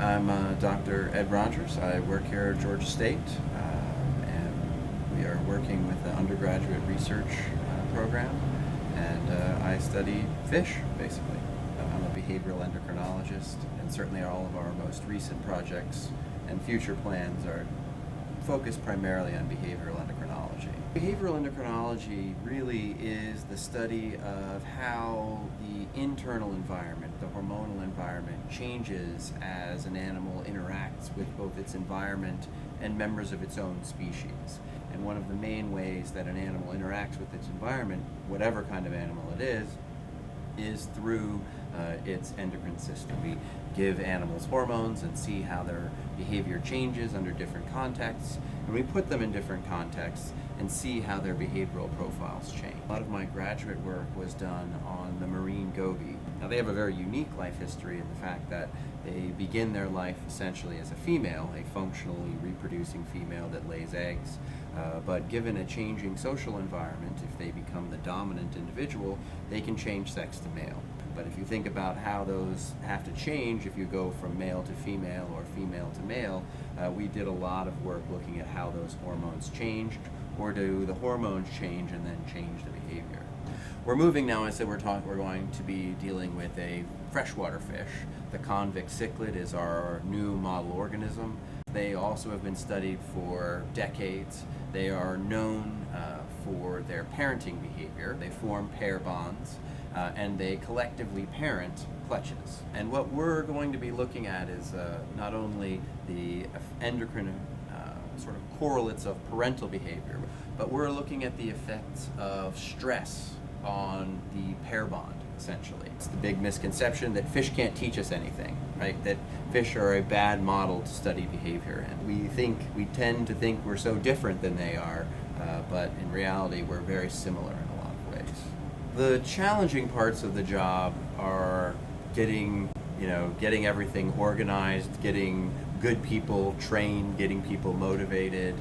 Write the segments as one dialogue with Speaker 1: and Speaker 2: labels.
Speaker 1: I'm Dr. Ed Rogers. I work here at Georgia State, and we are working with the undergraduate research program, and I study fish, basically. I'm a behavioral endocrinologist, and certainly all of our most recent projects and future plans are focused primarily on behavioral endocrinology. Behavioral endocrinology really is the study of how the internal environment, the hormonal environment, changes as an animal interacts with both its environment and members of its own species. And one of the main ways that an animal interacts with its environment, whatever kind of animal it is through its endocrine system. We give animals hormones and see how their behavior changes under different contexts, and we put them in different contexts and see how their behavioral profiles change. A lot of my graduate work was done on the marine goby. Now they have a very unique life history in the fact that they begin their life essentially as a female, a functionally reproducing female that lays eggs, but given a changing social environment, if they become the dominant individual, they can change sex to male. But if you think about how those have to change, if you go from male to female or female to male, we did a lot of work looking at how those hormones changed, or do the hormones change and then change the behavior. We're moving now. I said we're going to be dealing with a freshwater fish. The convict cichlid is our new model organism. They also have been studied for decades. They are known for their parenting behavior. They form pair bonds, and they collectively parent clutches. And what we're going to be looking at is not only the endocrine sort of correlates of parental behavior, but we're looking at the effects of stress on the pair bond, essentially. It's the big misconception that fish can't teach us anything, right? That fish are a bad model to study behavior, and we tend to think we're so different than they are, but in reality we're very similar in a lot of ways. The challenging parts of the job are getting everything organized, getting good people trained, getting people motivated,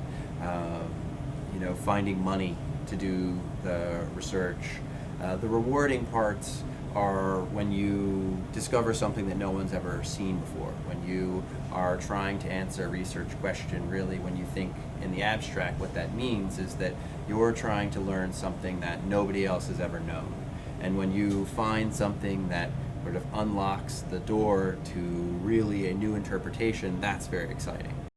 Speaker 1: finding money to do the research. The rewarding parts are when you discover something that no one's ever seen before, when you are trying to answer a research question. Really, when you think in the abstract, what that means is that you're trying to learn something that nobody else has ever known. And when you find something that sort of unlocks the door to really a new interpretation, that's very exciting.